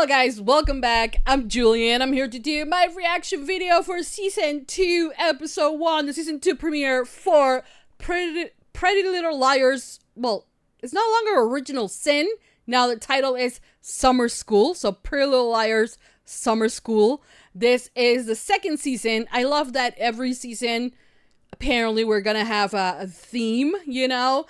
Hello guys, welcome back. I'm Julian. I'm here to do my reaction video for Season 2, Episode 1, the Season 2 premiere for Pretty Little Liars. Well, it's no longer Original Sin. Now the title is Summer School. So Pretty Little Liars, Summer School. This is the second season. I love that every season, apparently we're gonna have a theme, you know,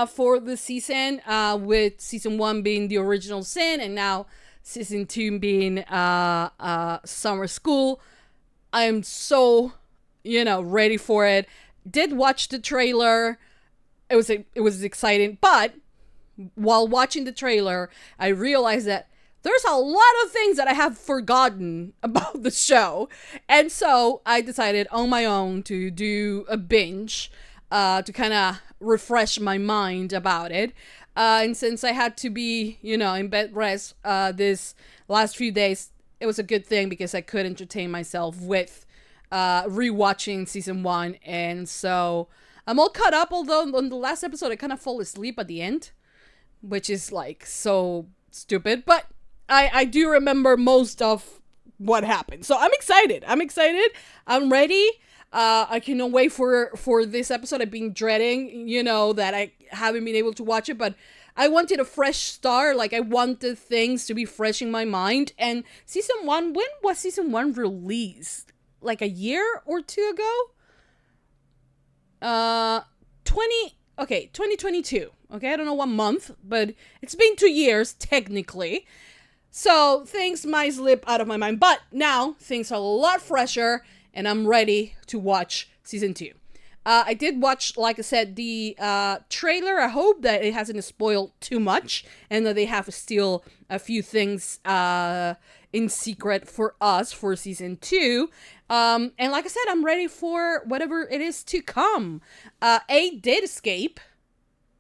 for the season, with Season 1 being the Original Sin and now Season 2 being Summer School. I'm so, ready for it. Did watch the trailer. It was exciting, but while watching the trailer, I realized that there's a lot of things that I have forgotten about the show. And so I decided on my own to do a binge to kind of refresh my mind about it. And since I had to be, in bed rest this last few days, it was a good thing because I could entertain myself with rewatching Season 1. And so I'm all caught up, although on the last episode I kind of fall asleep at the end, which is like so stupid. But I do remember most of what happened. So I'm excited. I'm ready. I cannot wait for this episode. I've been dreading, that I haven't been able to watch it, but I wanted a fresh start. Like, I wanted things to be fresh in my mind. And Season 1, when was Season 1 released? Like a year or two ago? 2022. Okay, I don't know what month, but it's been 2 years, technically. So things might slip out of my mind, but now things are a lot fresher and I'm ready to watch Season 2. I did watch, like I said, the trailer. I hope that it hasn't spoiled too much and that they have still a few things in secret for us for Season 2. And like I said, I'm ready for whatever it is to come. A did escape,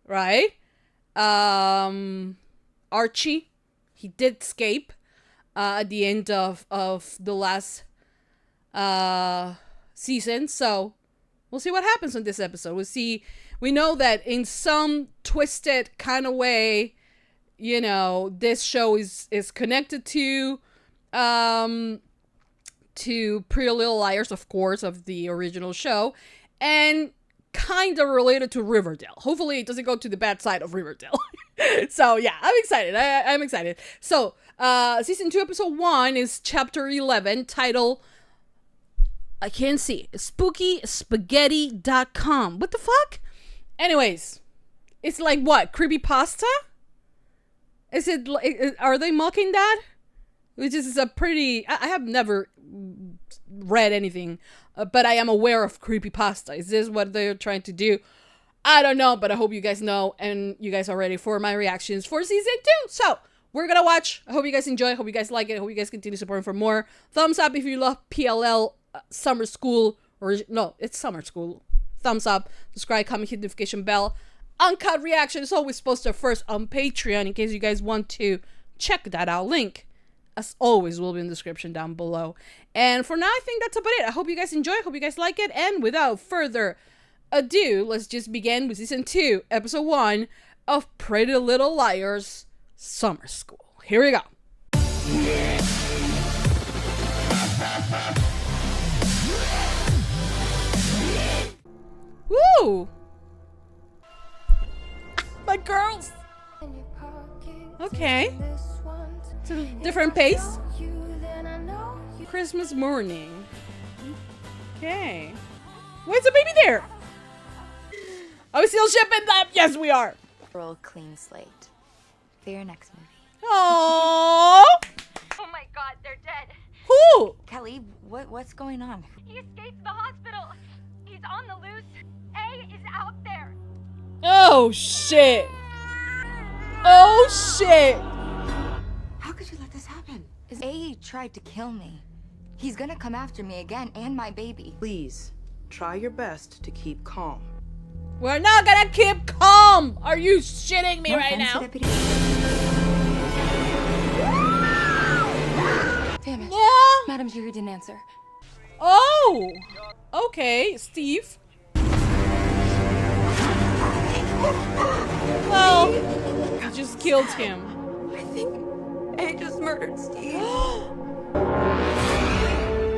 right? Archie, he did escape at the end of the last season, so we'll see what happens in this episode. We know that in some twisted kind of way, this show is connected to Pretty Little Liars, of course, of the original show, and kind of related to Riverdale. Hopefully it doesn't go to the bad side of Riverdale. So yeah, I'm excited. I'm excited. So Season 2, Episode 1 is Chapter 11, title, I can't see, spookyspaghetti.com. What the fuck? Anyways, it's like what? Creepypasta? Is it, are they mocking that? Which is a pretty, I have never read anything, but I am aware of creepypasta. Is this what they're trying to do? I don't know, but I hope you guys know and you guys are ready for my reactions for Season 2. So we're gonna watch. I hope you guys enjoy. I hope you guys like it. I hope you guys continue supporting for more. Thumbs up if you love PLL, Summer School, or no, it's Summer School. Thumbs up, subscribe, comment, hit the notification bell. Uncut reaction is always posted first on Patreon in case you guys want to check that out. Link, as always, will be in the description down below. And for now, I think that's about it. I hope you guys enjoy. I hope you guys like it. And without further ado, let's just begin with Season 2, Episode 1 of Pretty Little Liars, Summer School. Here we go. Woo! My girls! Okay. It's a different pace. Christmas morning. Okay. Why is the baby there? Are we still shipping them? Yes, we are. Roll clean slate for your next movie. Aww. Oh my God, they're dead. Who? Kelly, what's going on? He escaped the hospital. He's on the loose. A is out there. Oh shit. Oh shit. How could you let this happen? A tried to kill me. He's gonna come after me again and my baby. Please, try your best to keep calm. We're not gonna keep calm. Are you shitting me right now? Deputy. Damn it. Yeah. Madam Jury didn't answer. Oh. Okay, Steve. Well, you just killed him. I think A just murdered Steve.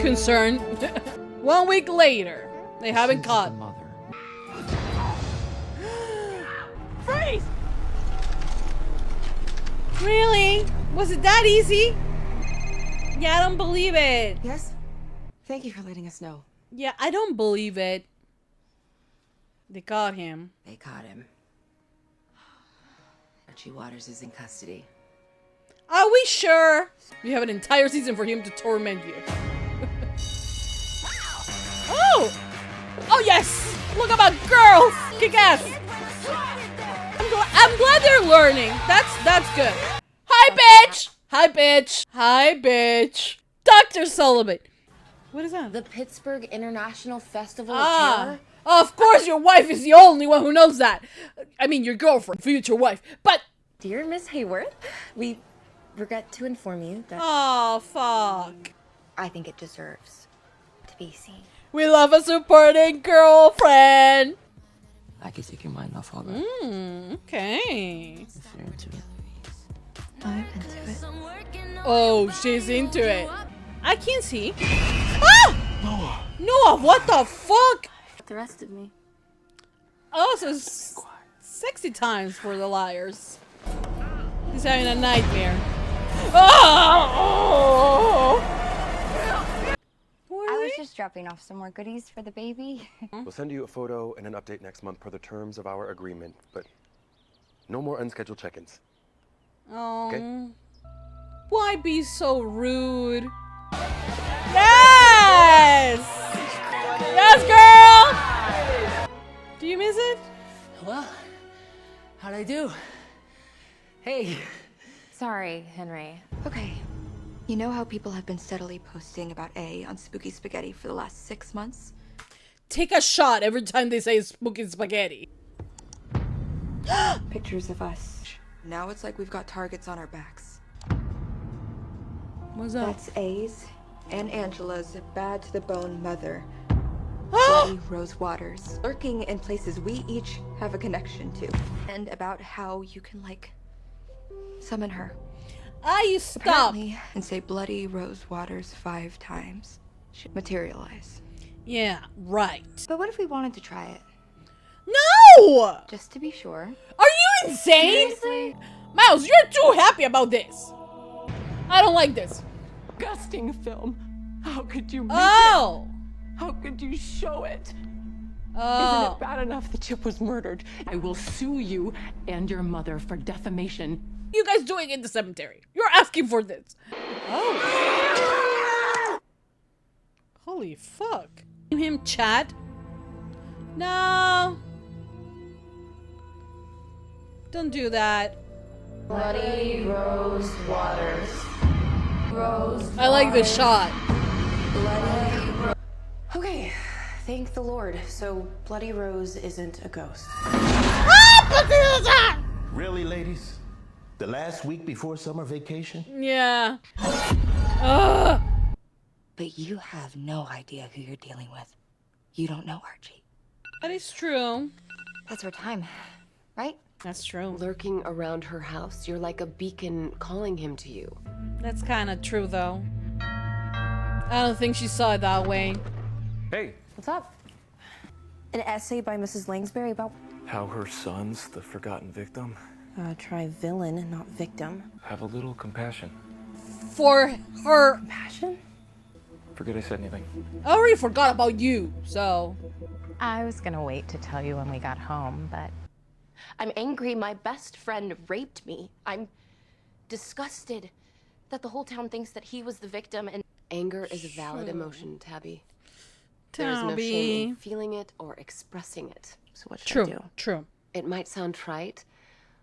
Concerned. 1 week later, they haven't caught. Freeze! Really? Was it that easy? Yeah, I don't believe it. Yes? Thank you for letting us know. Yeah, I don't believe it. They caught him. They caught him. Archie Waters is in custody. Are we sure? You have an entire season for him to torment you. Oh! Oh yes! Look about girls! Kick ass! I'm glad they're learning. That's good. Hi bitch! Hi bitch! Hi bitch! Dr. Sullivan! What is that? The Pittsburgh International Festival of Ah! Terror? Of course your wife is the only one who knows that. I mean your girlfriend, future wife. But Dear Miss Hayworth, we regret to inform you that oh fuck. I think it deserves to be seen. We love a supporting girlfriend. I can take your mind off all that. Okay. If you're into it. I'm into it. Oh, she's into it. I can't see. Ah! Noah, what the fuck? The rest of me. Oh, so sexy times for the liars. He's having a nightmare. Oh! I was just dropping off some more goodies for the baby. We'll send you a photo and an update next month per the terms of our agreement, but no more unscheduled check-ins. Oh. Okay. Why be so rude? Yes! Yes, girl! Do you miss it? Well, how'd I do? Hey. Sorry, Henry. Okay. You know how people have been steadily posting about A on Spooky Spaghetti for the last 6 months? Take a shot every time they say spooky spaghetti. Pictures of us. Now it's like we've got targets on our backs. What's up? That's A's and Angela's bad to the bone mother, Bloody Rose Waters, lurking in places we each have a connection to. And about how you can, like, summon her. You stop. Apparently, and say Bloody Rose Waters 5 times. Should materialize. Yeah, right. But what if we wanted to try it? No! Just to be sure. Are you insane? Seriously? Miles, you're too happy about this. I don't like this. Disgusting film. How could you make Oh! it? How could you show it? Isn't Oh. it bad enough that Chip was murdered? I will sue you and your mother for defamation. You guys doing in the cemetery? You're asking for this. Oh. Holy fuck. Him chat? No. Don't do that. Bloody Rose Waters. Rose. I like the shot. Okay, thank the Lord. So Bloody Rose isn't a ghost. Really, ladies? The last week before summer vacation? Yeah. Ugh. But you have no idea who you're dealing with. You don't know Archie. That is true. That's our time, right? That's true. Lurking around her house, you're like a beacon calling him to you. That's kind of true, though. I don't think she saw it that way. Hey, What's up? An essay by Mrs. Langsbury about how her son's the forgotten victim. try villain and not victim. Have a little compassion. For her. Passion? Forget I said anything. I already forgot about you, so. I was gonna wait to tell you when we got home, but I'm angry my best friend raped me. I'm disgusted that the whole town thinks that he was the victim, and anger is a valid emotion, Tabby. There's no shame in feeling it or expressing it. So what should I do? True. It might sound trite,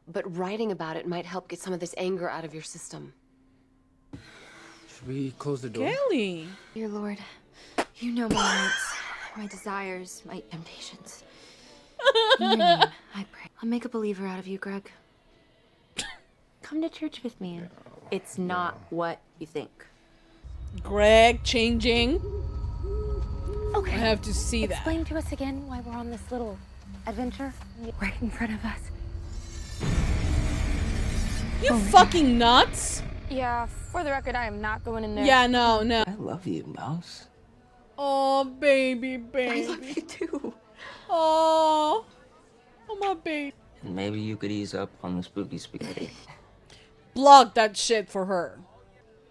but writing about it might help get some of this anger out of your system. Should we close the door? Kelly. Dear Lord, you know my needs, my desires, my temptations. In your name, I pray. I'll make a believer out of you, Greg. come to church with me. It's not what you think. Greg changing. Okay. I have to see that. Explain to us again why we're on this little adventure right in front of us. You fucking nuts. Yeah, for the record, I am not going in there. Yeah, no. I love you, Mouse. Oh, baby. I love you too. Oh, my baby. And maybe you could ease up on the spooky spaghetti. Block that shit for her.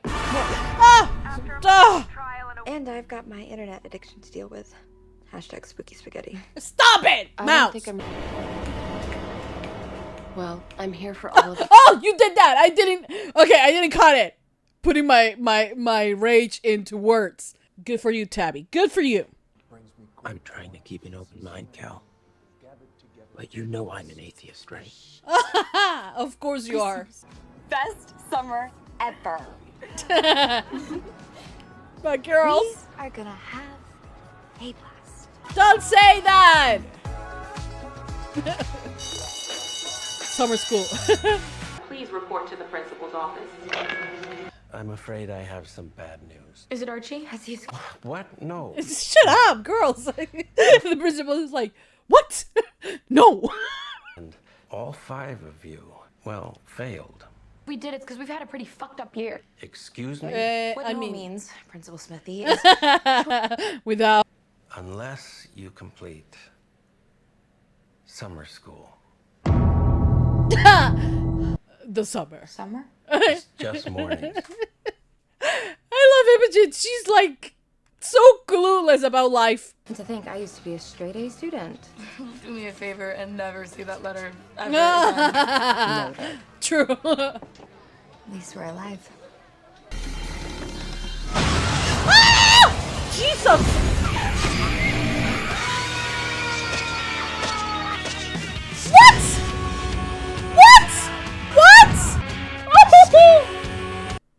Ah! And I've got my internet addiction to deal with. Hashtag spooky spaghetti. Stop it, I Mouse. don't think Well, I'm here for all of it. Oh, you did that. I didn't. Okay, I didn't cut it. Putting my rage into words. Good for you, Tabby. Good for you. I'm trying to keep an open mind, Cal. But you know I'm an atheist, right? Of course you are. Best summer ever. But girls, We are gonna have a blast. don't say that. Summer school. Please report to the principal's office. I'm afraid I have some bad news. Is it Archie? Has he? What? No. Shut up, girls. The principal is like, what? No. And all 5 of you, well, failed. We did it because we've had a pretty fucked up year. Excuse me? What I no mean, means, Principal Smithy, is without. Unless you complete summer school. The summer. summer. It's just mornings. I love Imogen. She's like so clueless about life. And to think, I used to be a straight A student. Do me a favor and never see that letter ever again. True. At least we're alive. Ah! Jesus! What?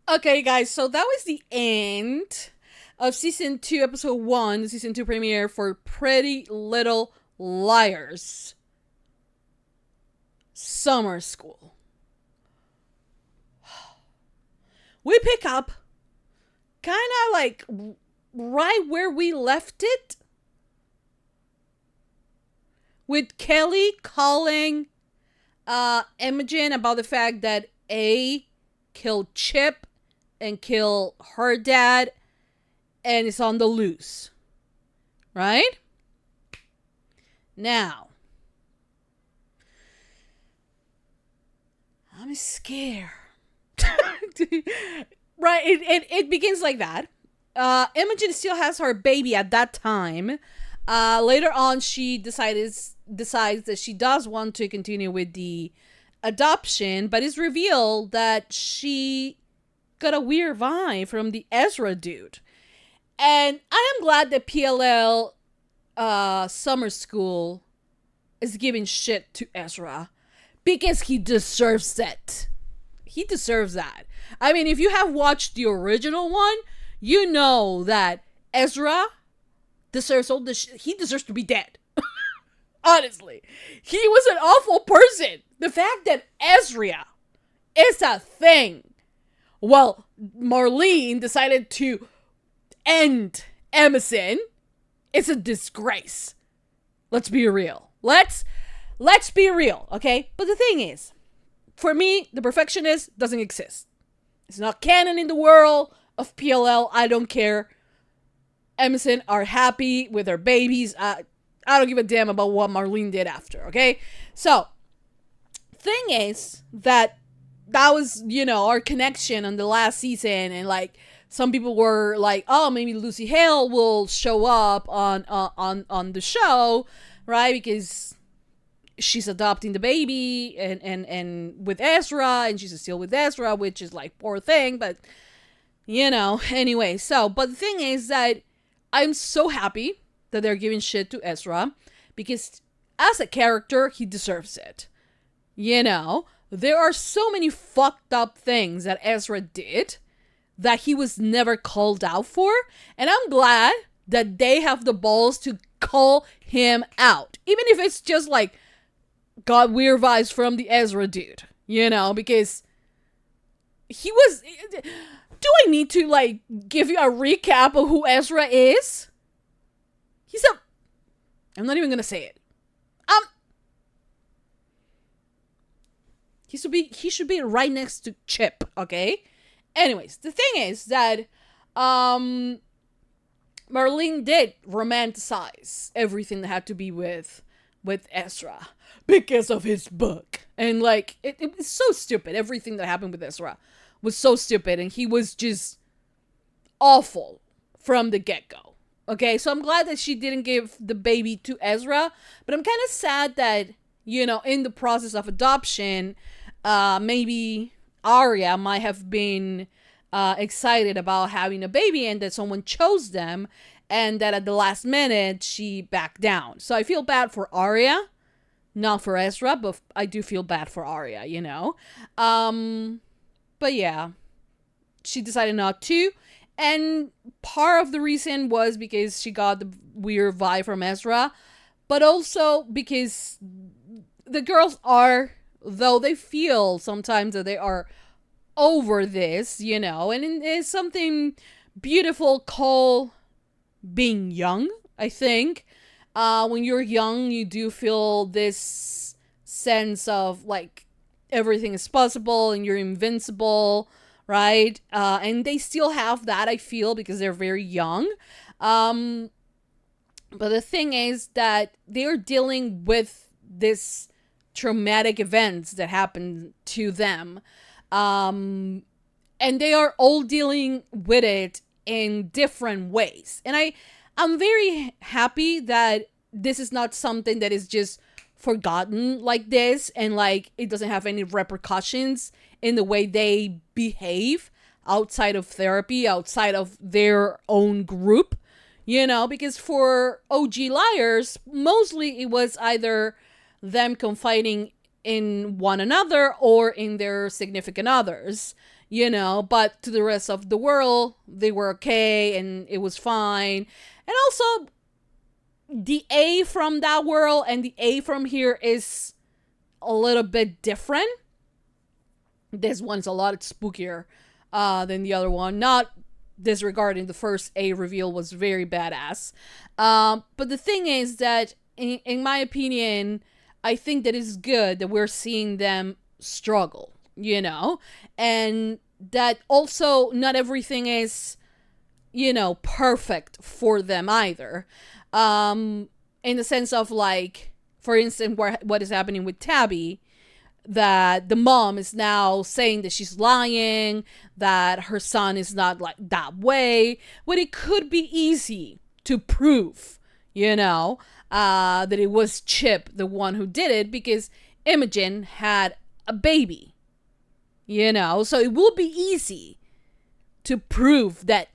Okay, guys, so that was the end of season 2, episode 1, the season 2 premiere for Pretty Little Liars. Summer school. We pick up kind of like right where we left it, with Kelly calling Imogen about the fact that A killed Chip and killed her dad and is on the loose. Right? Now, I'm scared. Right? It begins like that. Imogen still has her baby at that time. Later on, she decides that she does want to continue with the adoption, but it's revealed that she got a weird vibe from the Ezra dude. And I am glad that PLL summer school is giving shit to Ezra, because he deserves it. He deserves that. I mean, if you have watched the original one, you know that Ezra deserves all this shit. He deserves to be dead. Honestly. He was an awful person. The fact that Ezra is a thing. Well, Marlene decided to end Emerson. It's a disgrace. Let's be real. Let's be real, okay? But the thing is, for me, the perfectionist doesn't exist. It's not canon in the world of PLL. I don't care. Emerson are happy with their babies. I don't give a damn about what Marlene did after, okay? So, thing is that was, you know, our connection on the last season, and like some people were like, oh, maybe Lucy Hale will show up on the show, right? Because she's adopting the baby and with Ezra, and she's still with Ezra, which is like poor thing, but you know, anyway. So, but the thing is that I'm so happy that they're giving shit to Ezra, because as a character, he deserves it. You know, there are so many fucked up things that Ezra did that he was never called out for, and I'm glad that they have the balls to call him out, even if it's just like got weird vibes from the Ezra dude, you know, because he was. Do I need to like give you a recap of who Ezra is? I'm not even gonna say it. He should be right next to Chip, okay? Anyways, the thing is that Marlene did romanticize everything that had to be with Ezra because of his book. And like, it was so stupid. Everything that happened with Ezra was so stupid, and he was just awful from the get-go. Okay, so I'm glad that she didn't give the baby to Ezra, but I'm kind of sad that, you know, in the process of adoption, maybe Arya might have been excited about having a baby, and that someone chose them, and that at the last minute she backed down. So I feel bad for Arya, not for Ezra, but I do feel bad for Arya, you know. But yeah, she decided not to, and part of the reason was because she got the weird vibe from Ezra, but also because the girls are, though they feel sometimes that they are over this, you know, and it's something beautiful called being young, I think. When you're young, you do feel this sense of like everything is possible and you're invincible, right? And they still have that, I feel, because they're very young. But the thing is that they're dealing with this traumatic events that happened to them. And they are all dealing with it in different ways. And I'm very happy that this is not something that is just forgotten like this, and like it doesn't have any repercussions in the way they behave outside of therapy, outside of their own group, you know, because for OG liars, mostly it was either them confiding in one another or in their significant others, you know, but to the rest of the world, they were okay and it was fine. And also, the A from that world and the A from here is a little bit different. This one's a lot spookier than the other one. Not disregarding the first A reveal was very badass. But the thing is that, in my opinion, I think that it's good that we're seeing them struggle, you know? And that also not everything is, you know, perfect for them either. In the sense of like, for instance, what is happening with Tabby, that the mom is now saying that she's lying, that her son is not like that way, when it could be easy to prove, you know, that it was Chip, the one who did it, because Imogen had a baby, you know, so it will be easy to prove that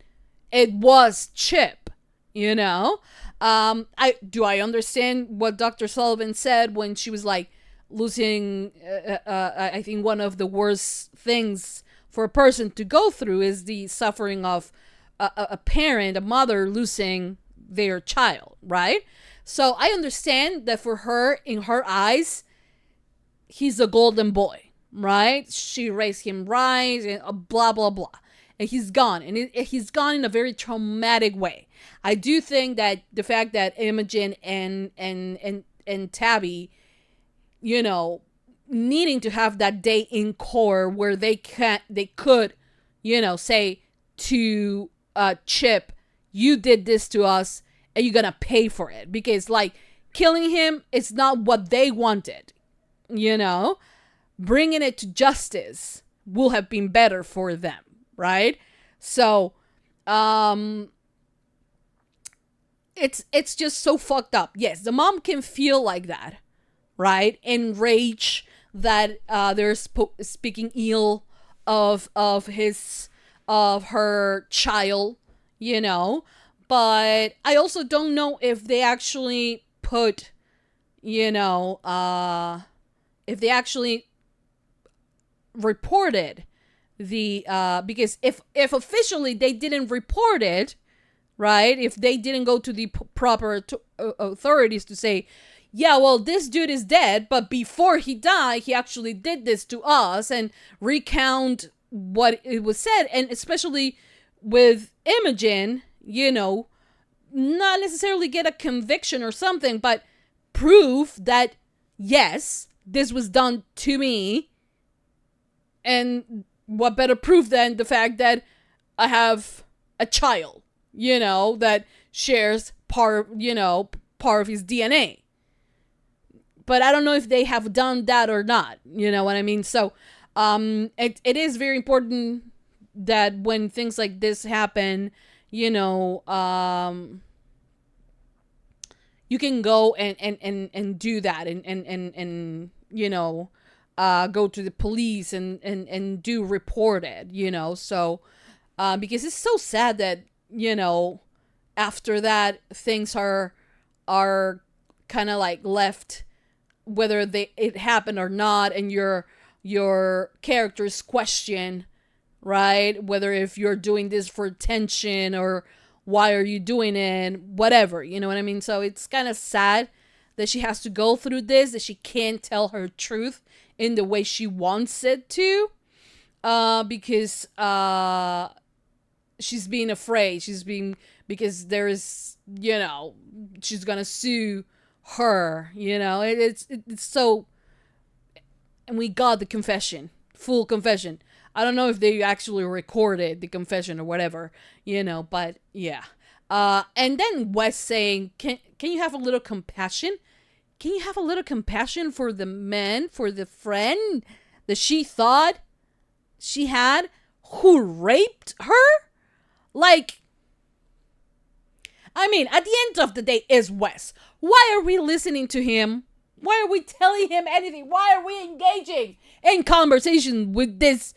it was Chip, you know. I understand what Dr. Sullivan said when she was like losing, I think one of the worst things for a person to go through is the suffering of a parent, a mother losing their child, right? So I understand that for her, in her eyes, he's a golden boy, right? She raised him right, and blah, blah, blah. And he's gone. And he's gone in a very traumatic way. I do think that the fact that Imogen and Tabby, you know, needing to have that day in court where they could, you know, say to Chip, you did this to us and you're gonna pay for it, because like killing him is not what they wanted, you know. Bringing it to justice will have been better for them, right? So it's just so fucked up. Yes, the mom can feel like that, right? Enrage that they're speaking ill of her child, you know. But I also don't know if they actually put, you know, if they actually reported the because if officially they didn't report it, right? If they didn't go to the proper authorities to say, yeah, well, this dude is dead, but before he died, he actually did this to us, and recount what it was said, and especially with Imogen, you know, not necessarily get a conviction or something, but prove that, yes, this was done to me, and what better proof than the fact that I have a child, you know, that shares part of his DNA. But I don't know if they have done that or not, you know what I mean? So it is very important that when things like this happen, you know, you can go and do that and you know, go to the police and do report it, you know. So because it's so sad that, you know, after that things are kind of like left, whether it happened or not, and your character's question, right? Whether if you're doing this for attention or why are you doing it, whatever, you know what I mean? So it's kind of sad that she has to go through this, that she can't tell her truth in the way she wants it to, because she's being afraid. Because there's, you know, she's gonna sue her, you know. It's so, and we got the confession, full confession. I don't know if they actually recorded the confession or whatever, you know, but yeah. And then Wes saying, can you have a little compassion? Can you have a little compassion for the man, for the friend that she thought she had, who raped her? Like, I mean, at the end of the day, is Wes. Why are we listening to him? Why are we telling him anything? Why are we engaging in conversation with this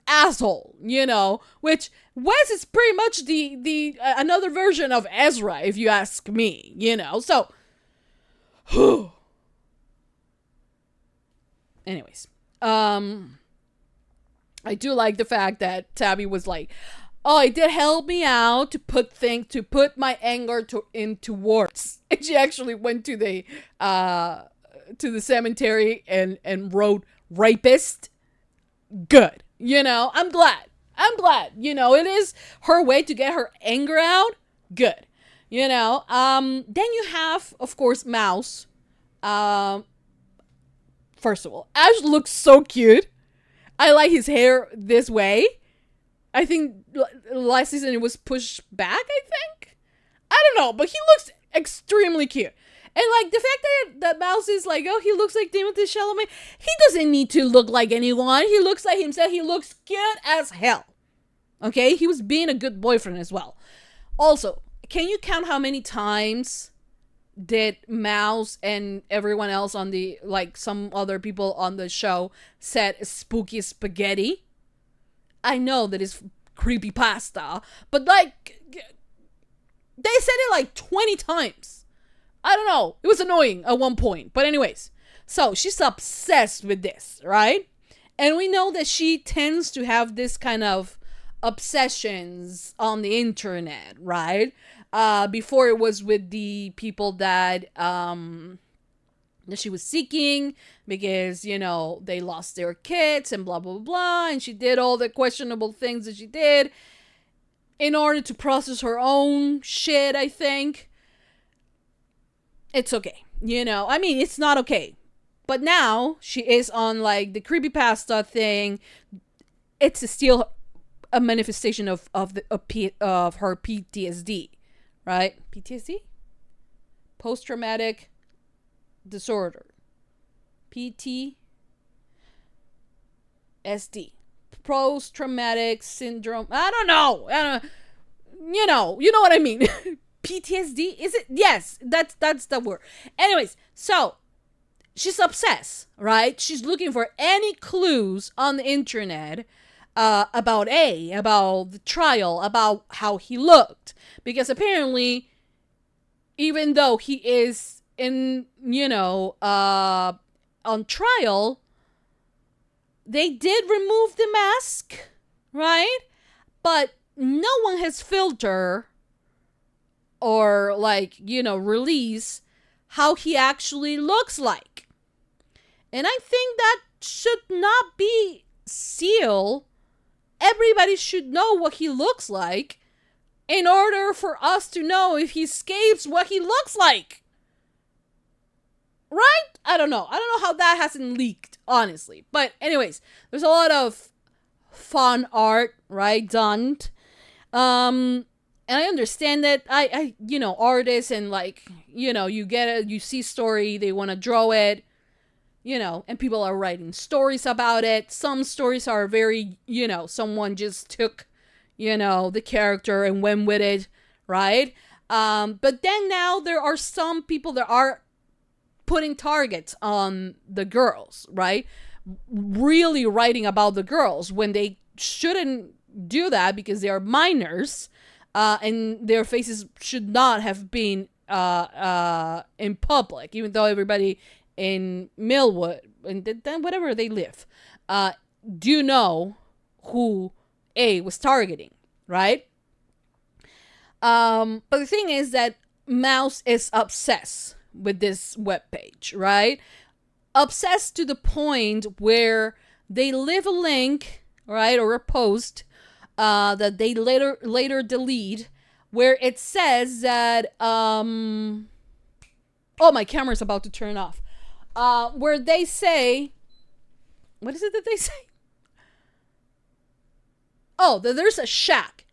asshole, you know? Which Wes is pretty much the another version of Ezra, if you ask me, you know? So, anyways, I do like the fact that Tabby was like, oh, it did help me out to put my anger into words. And she actually went to the cemetery and wrote rapist. Good. You know, I'm glad. You know, it is her way to get her anger out. Good. You know, then you have, of course, Mouse. First of all, Ash looks so cute. I like his hair this way. I think last season it was pushed back, I think. I don't know, but he looks extremely cute. And like the fact that Mouse is like, oh, he looks like Timothée Chalamet. He doesn't need to look like anyone. He looks like himself. He looks cute as hell. Okay? He was being a good boyfriend as well. Also, can you count how many times did Mouse and everyone else on the, like some other people on the show said spooky spaghetti? I know that it's creepy pasta, but like, they said it like 20 times. I don't know. It was annoying at one point. But anyways, so she's obsessed with this, right? And we know that she tends to have this kind of obsessions on the internet, right? Before it was with the people that she was seeking because, you know, they lost their kids and blah, blah, blah. And she did all the questionable things that she did in order to process her own shit, I think. It's okay. You know, I mean, it's not okay. But now she is on like the creepypasta thing. It's still a manifestation of her PTSD, right? PTSD? Post-traumatic disorder. PTSD. Post-traumatic syndrome. I don't know. You know what I mean. PTSD, is it? Yes, that's the word. Anyways, so she's obsessed, right? She's looking for any clues on the internet about the trial, about how he looked, because apparently, even though he is in, you know, on trial, they did remove the mask, right? But no one has filtered or like, you know, release how he actually looks like. And I think that should not be sealed. Everybody should know what he looks like in order for us to know if he escapes what he looks like. Right? I don't know how that hasn't leaked, honestly. But anyways, there's a lot of fun art, right, done. And I understand that I you know, artists and like, you know, you get it, you see story, they want to draw it, you know, and people are writing stories about it. Some stories are very, you know, someone just took, you know, the character and went with it, right? But then now there are some people that are putting targets on the girls, right? Really writing about the girls when they shouldn't do that because they are minors, and their faces should not have been in public, even though everybody in Millwood and then whatever they live do know who A was targeting, right? But the thing is that Mouse is obsessed with this webpage, right? Obsessed to the point where they leave a link, right, or a post that they later delete, where it says that oh, my camera's about to turn off. Where they say, what is it that they say? Oh, that there's a shack,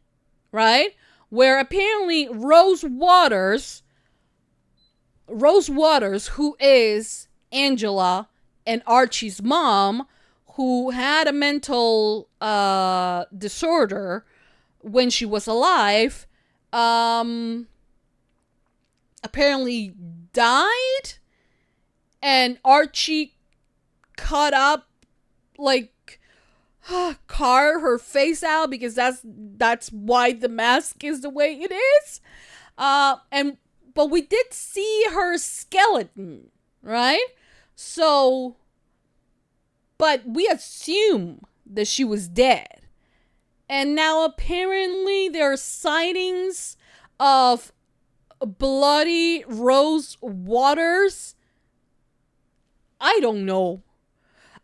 right? Where apparently Rose Waters, who is Angela and Archie's mom, who had a mental disorder when she was alive, apparently died, and Archie cut up, like, carve her face out because that's why the mask is the way it is. But we did see her skeleton, right? So, but we assume that she was dead. And now apparently there are sightings of bloody Rose Waters. I don't know.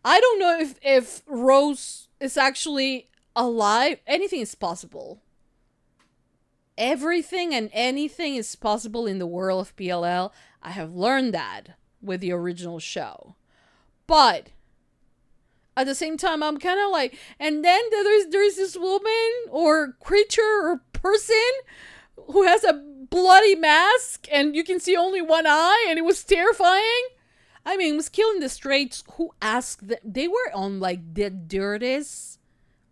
I don't know if Rose is actually alive. Anything is possible. Everything and anything is possible in the world of PLL. I have learned that with the original show. But at the same time, I'm kind of like, and then there's this woman or creature or person who has a bloody mask and you can see only one eye, and it was terrifying. I mean, it was killing the straights who asked them. They were on like the dirtiest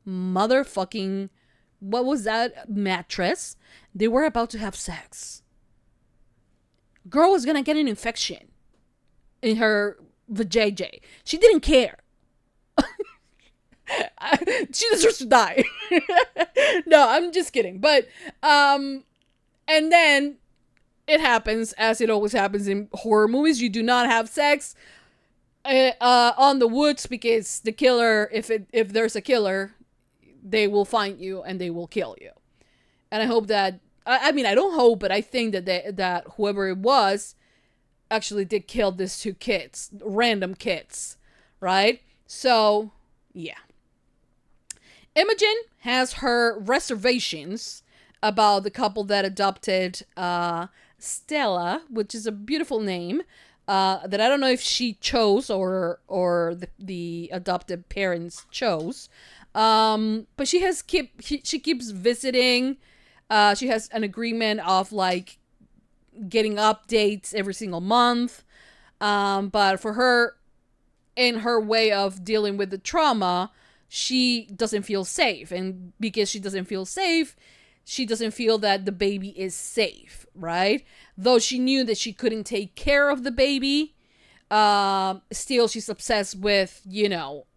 motherfucking, what was that, mattress. They were about to have sex. Girl was gonna get an infection in her vajayjay. She didn't care. She deserves to die. No, I'm just kidding. But and then it happens, as it always happens in horror movies. You do not have sex on the woods because the killer, if there's a killer, they will find you and they will kill you. And I hope that, I mean, I don't hope, but I think that whoever it was actually did kill these two kids, random kids, right? So, yeah. Imogen has her reservations about the couple that adopted Stella, which is a beautiful name, that I don't know if she chose or the adopted parents chose. But she keeps visiting. She has an agreement of like getting updates every single month. But for her, in her way of dealing with the trauma, she doesn't feel safe. And because she doesn't feel safe, she doesn't feel that the baby is safe, right? Though she knew that she couldn't take care of the baby, still she's obsessed with, you know,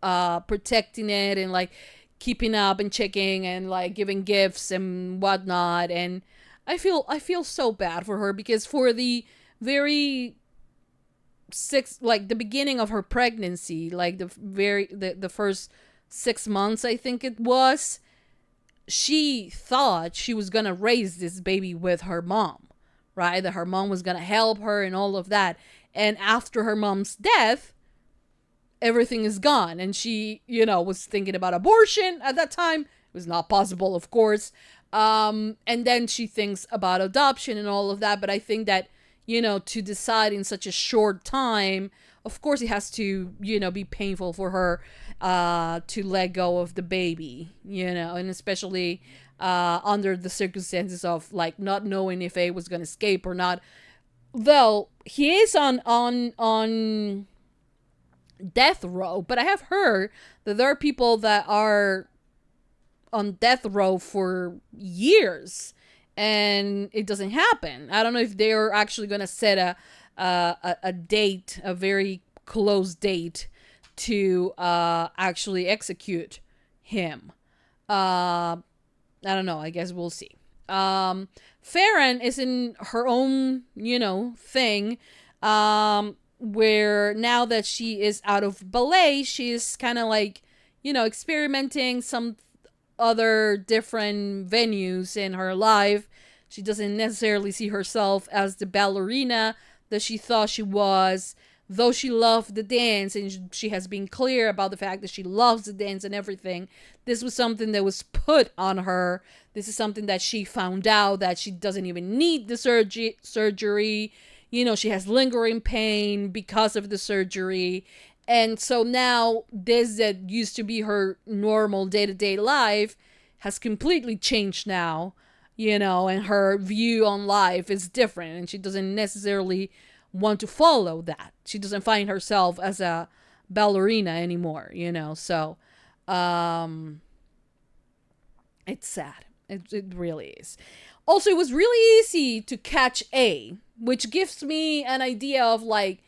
protecting it and like keeping up and checking and like giving gifts and whatnot. And I feel so bad for her because for the very the beginning of her pregnancy, like the first 6 months, I think it was, she thought she was gonna raise this baby with her mom, right? That her mom was gonna help her and all of that. And after her mom's death, everything is gone. And she, you know, was thinking about abortion at that time. It was not possible, of course. And then she thinks about adoption and all of that. But I think that, you know, to decide in such a short time of course it has to, be painful for her to let go of the baby, and especially under the circumstances of like not knowing if A was going to escape or not. Though he is on death row, but I have heard that there are people that are on death row for years and it doesn't happen. I don't know if they're actually going to set a date, a very close date to actually execute him. I don't know. I guess we'll see. Farron is in her own, thing, where now that she is out of ballet, she's kind of like, experimenting some other different venues in her life. She doesn't necessarily see herself as the ballerina that she thought she was, though she loved the dance, and she has been clear about the fact that she loves the dance and everything. This was something that was put on her. This is something that she found out that she doesn't even need the surgery. She has lingering pain because of the surgery. And so now this that used to be her normal day-to-day life has completely changed now, and her view on life is different, and she doesn't necessarily want to follow that. She doesn't find herself as a ballerina anymore, so it's sad. It really is. Also, it was really easy to catch A, which gives me an idea of like,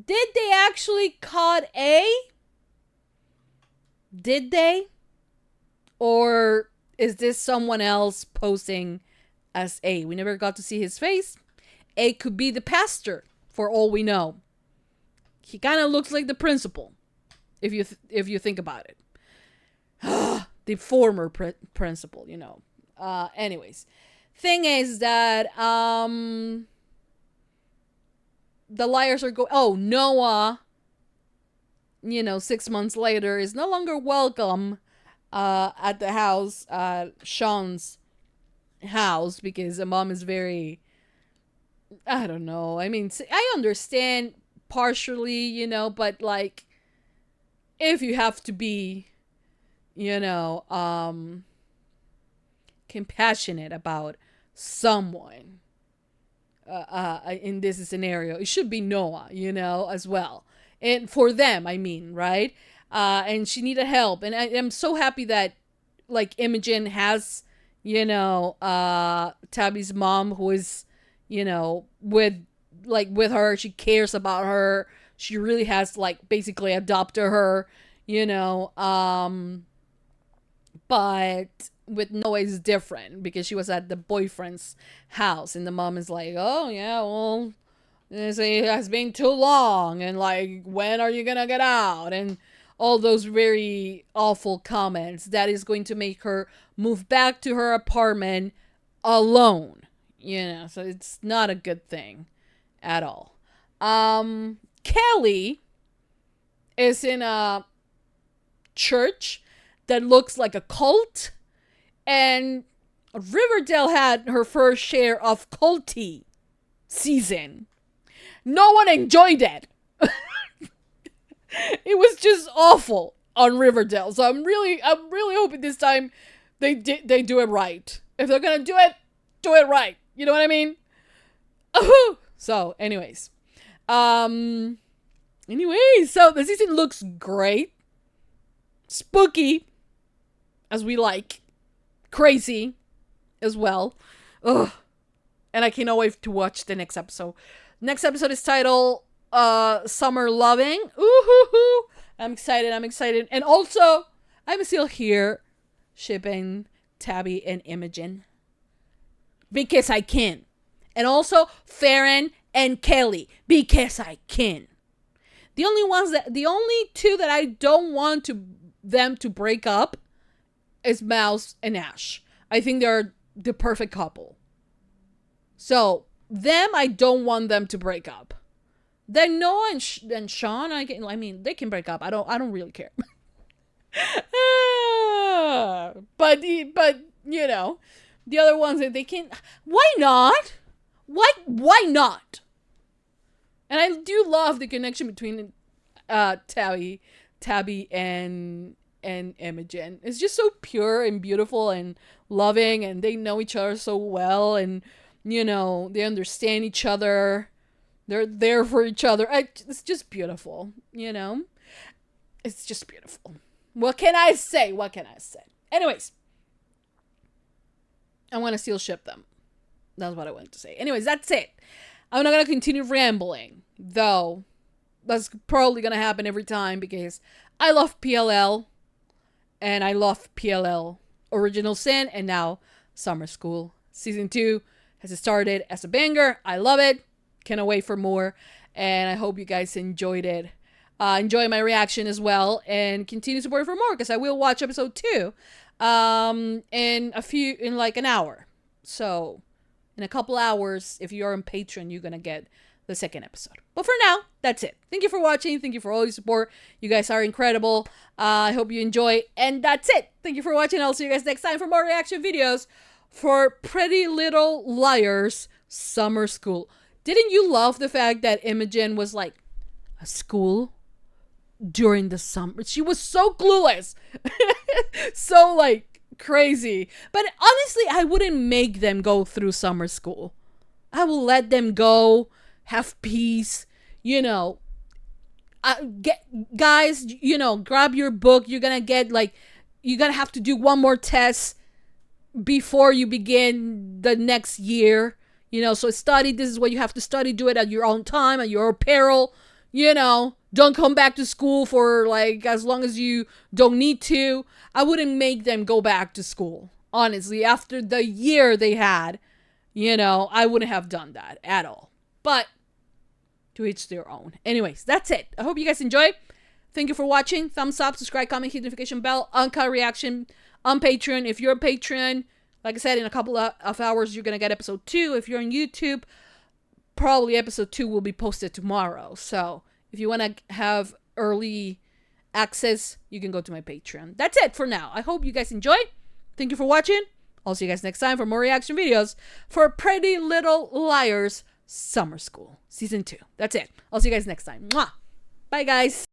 did they actually caught A? Did they? Or is this someone else posing as A? We never got to see his face. A could be the pastor, for all we know. He kind of looks like the principal, if you think about it. The former principal, Anyways, thing is that the liars are Noah, 6 months later, is no longer welcome at the house, Sean's house, because the mom is very, I don't know. I mean, I understand partially, but like, if you have to be, compassionate about someone, in this scenario, it should be Noah, as well. And for them, I mean, right? And she needed help. And I'm so happy that, like, Imogen has, Tabby's mom, who is, with her. She cares about her. She really has, like, basically adopted her, but with Noah is different because she was at the boyfriend's house and the mom is like, oh yeah, well, it has been too long and like, when are you gonna get out? And all those very awful comments that is going to make her move back to her apartment alone, so it's not a good thing at all. Kelly is in a church that looks like a cult, and Riverdale had her first share of culty season. No one enjoyed it. It was just awful on Riverdale. So I'm really hoping this time they do it right. If they're gonna do it right. You know what I mean? So, anyways, so the season looks great, spooky, as we like, crazy as well. Ugh. And I cannot wait to watch the next episode. Next episode is titled Summer Loving. Ooh, I'm excited. And also, I'm still here shipping Tabby and Imogen because I can. And also Farron and Kelly because I can. The only two that I don't want them to break up is Mouse and Ash. I think they're the perfect couple. So them, I don't want them to break up. Then Noah and Sean, I mean, they can break up. I don't really care. But the other ones that they can. Why not? Why not? And I do love the connection between Tabby and Imogen. It's just so pure and beautiful and loving, and they know each other so well, and you know, they understand each other. They're there for each other. It's just beautiful, you know? It's just beautiful. What can I say? What can I say? Anyways, I want to seal ship them. That's what I wanted to say. Anyways, that's it. I'm not going to continue rambling, though. That's probably going to happen every time because I love PLL. And I love PLL Original Sin and now Summer School. Season 2 has started as a banger. I love it. Cannot wait for more. And I hope you guys enjoyed it. Enjoy my reaction as well. And continue support for more because I will watch episode 2 in like an hour. So in a couple hours, if you're on Patreon, you're going to get the second episode. But for now, that's it. Thank you for watching. Thank you for all your support. You guys are incredible. I hope you enjoy. And that's it. Thank you for watching. I'll see you guys next time for more reaction videos for Pretty Little Liars Summer School. Didn't you love the fact that Imogen was like a school during the summer? She was so clueless. So like crazy. But honestly, I wouldn't make them go through summer school. I will let them go. Have peace, you know. Guys, you know, grab your book. You're gonna have to do one more test before you begin the next year. You know, so study. This is what you have to study. Do it at your own time, at your peril. You know, don't come back to school for like as long as you don't need to. I wouldn't make them go back to school. Honestly, after the year they had, you know, I wouldn't have done that at all. But to each their own. Anyways, that's it. I hope you guys enjoy. Thank you for watching. Thumbs up, subscribe, comment, hit the notification bell, uncut reaction on Patreon. If you're a Patreon, like I said, in a couple of hours, you're going to get episode 2. If you're on YouTube, probably episode 2 will be posted tomorrow. So if you want to have early access, you can go to my Patreon. That's it for now. I hope you guys enjoy. Thank you for watching. I'll see you guys next time for more reaction videos for Pretty Little Liars Summer School Season 2. That's it. I'll see you guys next time. Mwah. Bye, guys.